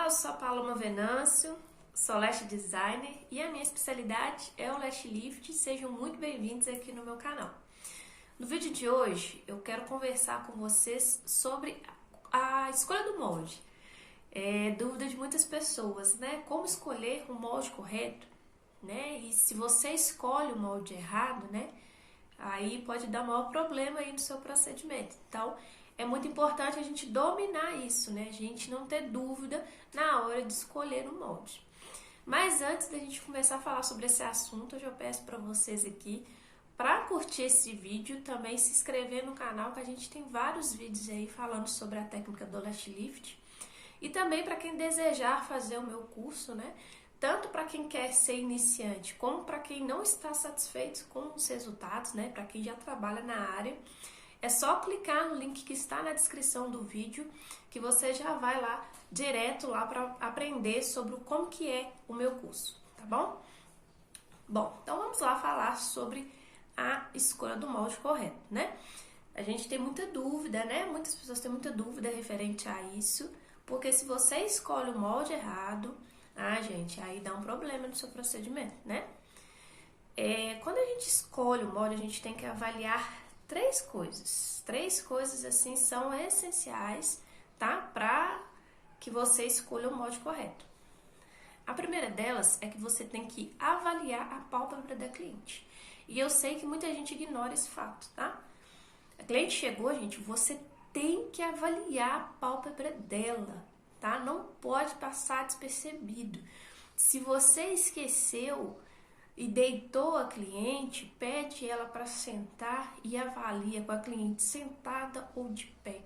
eu sou a Paloma Venâncio, sou lash designer e a minha especialidade é o lash lift. Sejam muito bem-vindos aqui no meu canal. No vídeo de hoje eu quero conversar com vocês sobre a escolha do molde. É dúvida de muitas pessoas, né? Como escolher o molde correto, né? E se você escolhe o molde errado, né? Aí pode dar maior problema aí no seu procedimento. Então, é muito importante a gente dominar isso, né? A gente não ter dúvida na hora de escolher o molde. Mas antes da gente começar a falar sobre esse assunto, eu já peço para vocês aqui, para curtir esse vídeo, também se inscrever no canal, que a gente tem vários vídeos aí falando sobre a técnica do lash lift. E também para quem desejar fazer o meu curso, né? Tanto para quem quer ser iniciante, como para quem não está satisfeito com os resultados, né? Para quem já trabalha na área. É só clicar no link que está na descrição do vídeo, que você já vai lá, direto lá para aprender sobre como que é o meu curso, tá bom? Bom, então vamos lá falar sobre a escolha do molde correto, né? A gente tem muita dúvida, né? Muitas pessoas têm muita dúvida referente a isso, porque se você escolhe o molde errado, gente, aí dá um problema no seu procedimento, né? Quando a gente escolhe o molde, a gente tem que avaliar três coisas. Três coisas, assim, são essenciais, tá? Para que você escolha o molde correto. A primeira delas é que você tem que avaliar a pálpebra da cliente. E eu sei que muita gente ignora esse fato, tá? A cliente chegou, gente, você tem que avaliar a pálpebra dela, tá? Não pode passar despercebido. Se você esqueceu e deitou a cliente, pede ela para sentar e avalia com a cliente sentada ou de pé,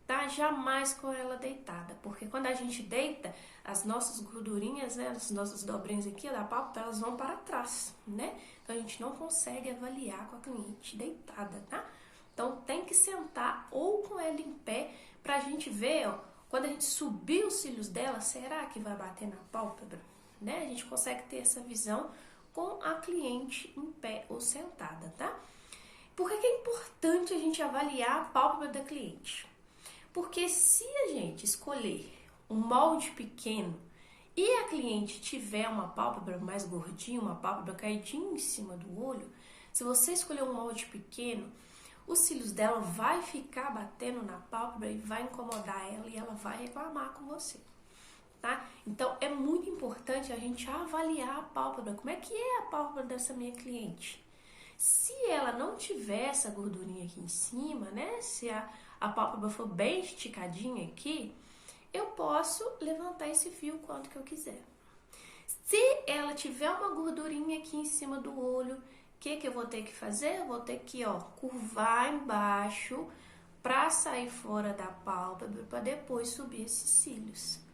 tá? Jamais com ela deitada, porque quando a gente deita, as nossas gordurinhas, né, as nossas dobrinhas aqui da pálpebra, elas vão para trás, né? Então a gente não consegue avaliar com a cliente deitada, tá? Então tem que sentar ou com ela em pé pra gente ver, ó, quando a gente subir os cílios dela, será que vai bater na pálpebra? Né? A gente consegue ter essa visão com a cliente em pé ou sentada, tá? Por que é importante a gente avaliar a pálpebra da cliente? Porque se a gente escolher um molde pequeno e a cliente tiver uma pálpebra mais gordinha, uma pálpebra caidinha em cima do olho, se você escolher um molde pequeno, os cílios dela vai ficar batendo na pálpebra e vai incomodar ela e ela vai reclamar com você. Tá? Então, é muito importante a gente avaliar a pálpebra. Como é que é a pálpebra dessa minha cliente? Se ela não tiver essa gordurinha aqui em cima, né? Se a pálpebra for bem esticadinha aqui, eu posso levantar esse fio quanto que eu quiser. Se ela tiver uma gordurinha aqui em cima do olho, o que eu vou ter que fazer? Eu vou ter que, ó, curvar embaixo para sair fora da pálpebra para depois subir esses cílios.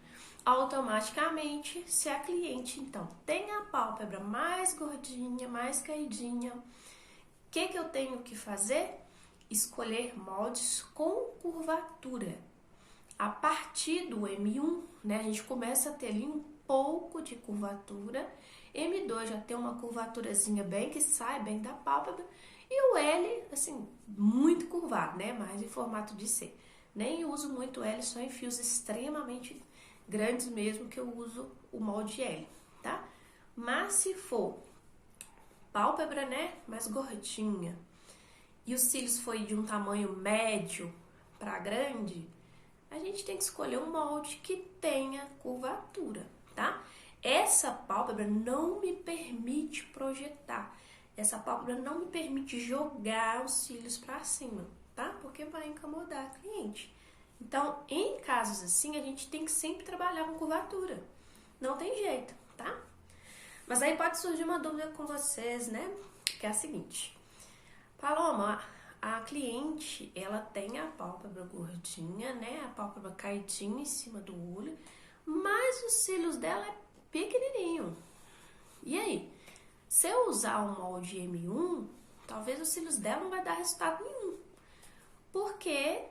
Automaticamente, se a cliente, então, tem a pálpebra mais gordinha, mais caidinha, o que eu tenho que fazer? Escolher moldes com curvatura. A partir do M1, né, a gente começa a ter ali um pouco de curvatura. M2 já tem uma curvaturazinha bem que sai bem da pálpebra. E o L, assim, muito curvado, né, mais em formato de C. Nem uso muito L, só em fios extremamente grandes mesmo que eu uso o molde L, tá? Mas se for pálpebra, né, mais gordinha e os cílios foi de um tamanho médio para grande, a gente tem que escolher um molde que tenha curvatura, tá? Essa pálpebra não me permite projetar, essa pálpebra não me permite jogar os cílios para cima, tá? Porque vai incomodar a cliente. Então, em casos assim, a gente tem que sempre trabalhar com curvatura. Não tem jeito, tá? Mas aí pode surgir uma dúvida com vocês, né? Que é a seguinte. Paloma, a cliente, ela tem a pálpebra gordinha, né? A pálpebra caidinha em cima do olho, mas os cílios dela é pequenininho. E aí? Se eu usar o molde M1, talvez os cílios dela não vai dar resultado nenhum. Porque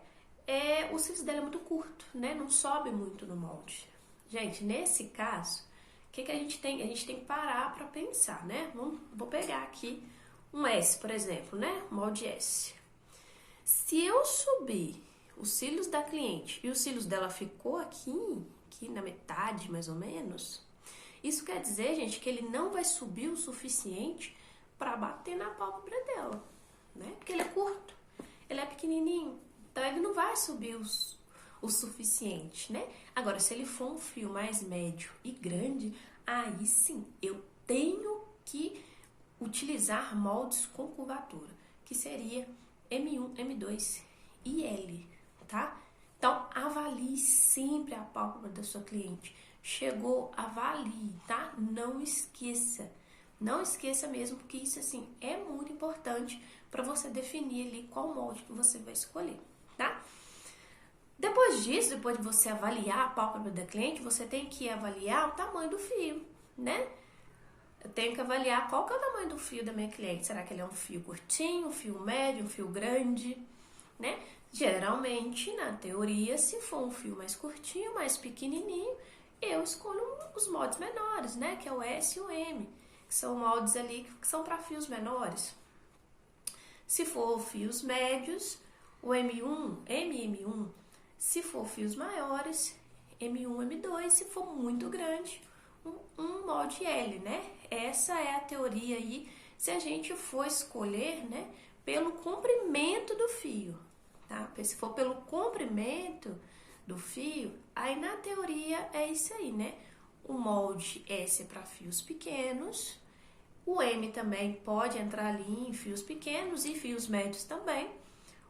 o cílios dela é muito curto, né? Não sobe muito no molde. Gente, nesse caso, o que a gente tem? A gente tem que parar para pensar, né? Vou pegar aqui um S, por exemplo, né? Molde S. Se eu subir os cílios da cliente e os cílios dela ficou aqui, aqui na metade, mais ou menos, isso quer dizer, gente, que ele não vai subir o suficiente para bater na pálpebra dela, né? Porque ele é curto, ele é pequenininho, então ele não vai subir o suficiente, né? Agora, se ele for um fio mais médio e grande, aí sim, eu tenho que utilizar moldes com curvatura, que seria M1, M2 e L, tá? Então, avalie sempre a pálpebra da sua cliente. Chegou, avalie, tá? Não esqueça. Não esqueça mesmo, porque isso, assim, é muito importante para você definir ali qual molde que você vai escolher, tá? Depois disso, depois de você avaliar a pálpebra da cliente, você tem que avaliar o tamanho do fio, né? Eu tenho que avaliar qual que é o tamanho do fio da minha cliente. Será que ele é um fio curtinho, um fio médio, um fio grande, né? Geralmente, na teoria, se for um fio mais curtinho, mais pequenininho, eu escolho os moldes menores, né? Que é o S e o M, que são moldes ali que são para fios menores. Se for fios médios, o M1, MM1. Se for fios maiores, M1, M2. Se for muito grande, um molde L, né? Essa é a teoria aí, se a gente for escolher, né, pelo comprimento do fio, tá? Se for pelo comprimento do fio, aí na teoria é isso aí, né? O molde S é para fios pequenos, o M também pode entrar ali em fios pequenos e fios médios também,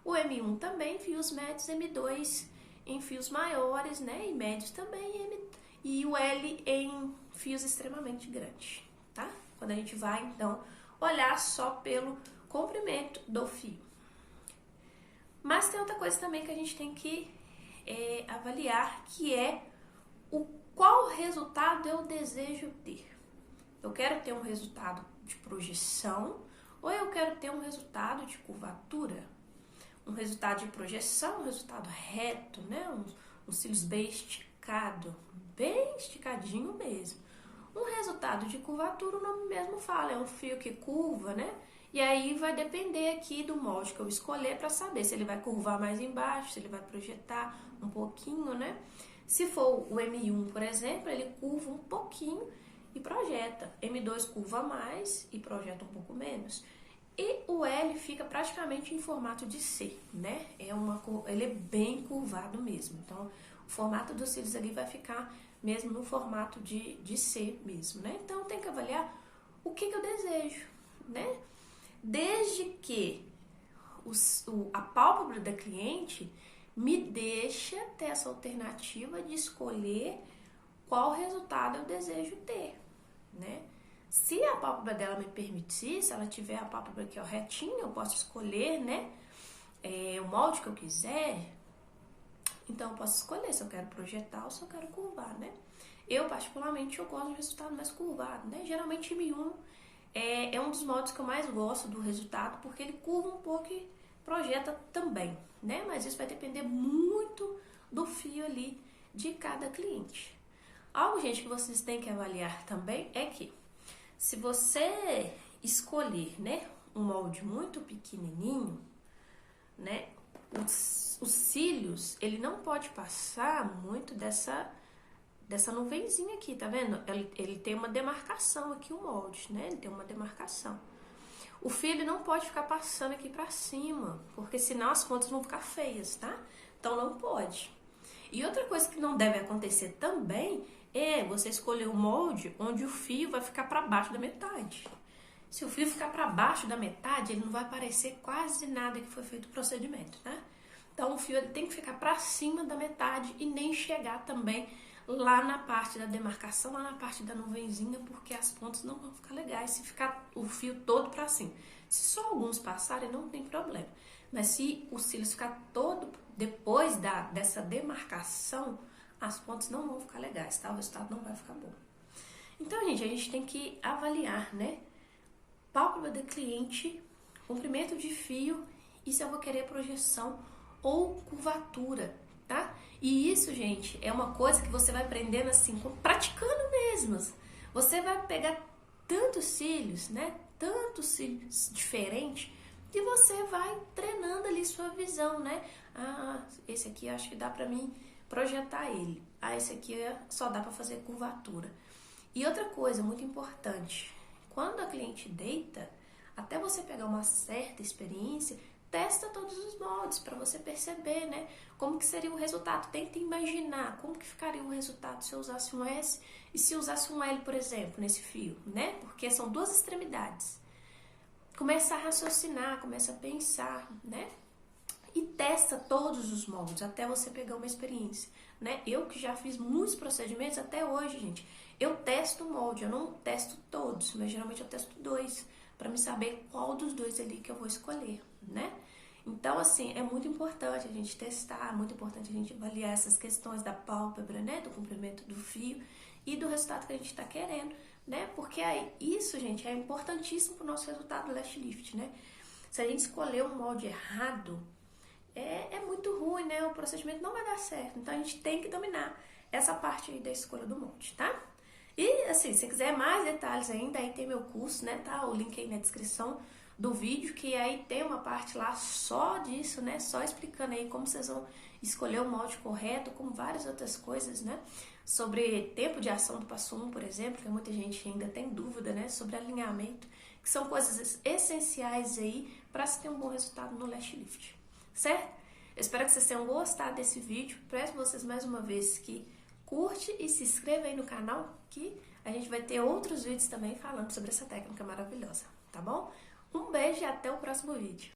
o M1 também, fios médios, M2 em fios maiores, né, e médios também, e o L em fios extremamente grandes, tá? Quando a gente vai, então, olhar só pelo comprimento do fio. Mas tem outra coisa também que a gente tem que avaliar, que é qual resultado eu desejo ter. Eu quero ter um resultado de projeção ou eu quero ter um resultado de curvatura? Um resultado de projeção, um resultado reto, né? Um cílios bem esticado, bem esticadinho mesmo. Um resultado de curvatura, o nome mesmo fala, é um fio que curva, né? E aí vai depender aqui do molde que eu escolher para saber se ele vai curvar mais embaixo, se ele vai projetar um pouquinho, né? Se for o M1, por exemplo, ele curva um pouquinho e projeta. M2 curva mais e projeta um pouco menos. E o L fica praticamente em formato de C, né? Ele é bem curvado mesmo. Então, o formato dos cílios ali vai ficar mesmo no formato de C mesmo, né? Então, tem que avaliar o que eu desejo, né? Desde que a pálpebra da cliente me deixa ter essa alternativa de escolher qual resultado eu desejo ter, né? Se a pálpebra dela me permitir, se ela tiver a pálpebra aqui, ó, retinha, eu posso escolher, né, o molde que eu quiser. Então, eu posso escolher se eu quero projetar ou se eu quero curvar, né? Eu, particularmente, eu gosto do resultado mais curvado, né? Geralmente, M1 é um dos moldes que eu mais gosto do resultado, porque ele curva um pouco e projeta também, né? Mas isso vai depender muito do fio ali de cada cliente. Algo, gente, que vocês têm que avaliar também é que se você escolher, né, um molde muito pequenininho, né, os cílios, ele não pode passar muito dessa nuvenzinha aqui, tá vendo? Ele tem uma demarcação aqui, o molde, né, ele tem uma demarcação. O fio ele não pode ficar passando aqui pra cima, porque senão as pontas vão ficar feias, tá? Então não pode. E outra coisa que não deve acontecer também é você escolher um molde onde o fio vai ficar para baixo da metade. Se o fio ficar para baixo da metade, ele não vai aparecer quase nada que foi feito o procedimento, né? Então o fio ele tem que ficar para cima da metade e nem chegar também lá na parte da demarcação, lá na parte da nuvenzinha, porque as pontas não vão ficar legais se ficar o fio todo para cima. Se só alguns passarem, não tem problema. Mas se o cílios ficar todo depois dessa demarcação, as pontas não vão ficar legais, tá? O resultado não vai ficar bom. Então, gente, a gente tem que avaliar, né? Pálpebra da cliente, comprimento de fio e se eu vou querer projeção ou curvatura, tá? E isso, gente, é uma coisa que você vai aprendendo assim, praticando mesmo. Você vai pegar tantos cílios, né? Tantos cílios diferentes que você vai treinando ali sua visão, né? Ah, esse aqui acho que dá pra mim projetar ele. esse aqui só dá para fazer curvatura. E outra coisa muito importante, quando a cliente deita, até você pegar uma certa experiência, testa todos os moldes para você perceber, né, como que seria o resultado. Tenta imaginar como que ficaria o resultado se eu usasse um S e se usasse um L, por exemplo, nesse fio, né? Porque são duas extremidades. Começa a raciocinar, começa a pensar, né? E testa todos os moldes até você pegar uma experiência, né? Eu que já fiz muitos procedimentos até hoje, gente, eu testo o molde, eu não testo todos, mas geralmente eu testo 2 para me saber qual dos 2 ali que eu vou escolher, né? Então, assim, é muito importante a gente testar, é muito importante a gente avaliar essas questões da pálpebra, né? Do comprimento do fio e do resultado que a gente está querendo, né? Porque aí, isso, gente, é importantíssimo para o nosso resultado do lash lift, né? Se a gente escolher um molde errado, é muito ruim, né? O procedimento não vai dar certo. Então, a gente tem que dominar essa parte aí da escolha do molde, tá? E, assim, se quiser mais detalhes ainda, aí tem meu curso, né? Tá o link aí na descrição do vídeo, que aí tem uma parte lá só disso, né? Só explicando aí como vocês vão escolher o molde correto, como várias outras coisas, né? Sobre tempo de ação do passo 1, por exemplo, que muita gente ainda tem dúvida, né? Sobre alinhamento, que são coisas essenciais aí para se ter um bom resultado no lash lift, certo? Eu espero que vocês tenham gostado desse vídeo. Peço vocês mais uma vez que curte e se inscreva aí no canal, que a gente vai ter outros vídeos também falando sobre essa técnica maravilhosa, tá bom? Um beijo e até o próximo vídeo.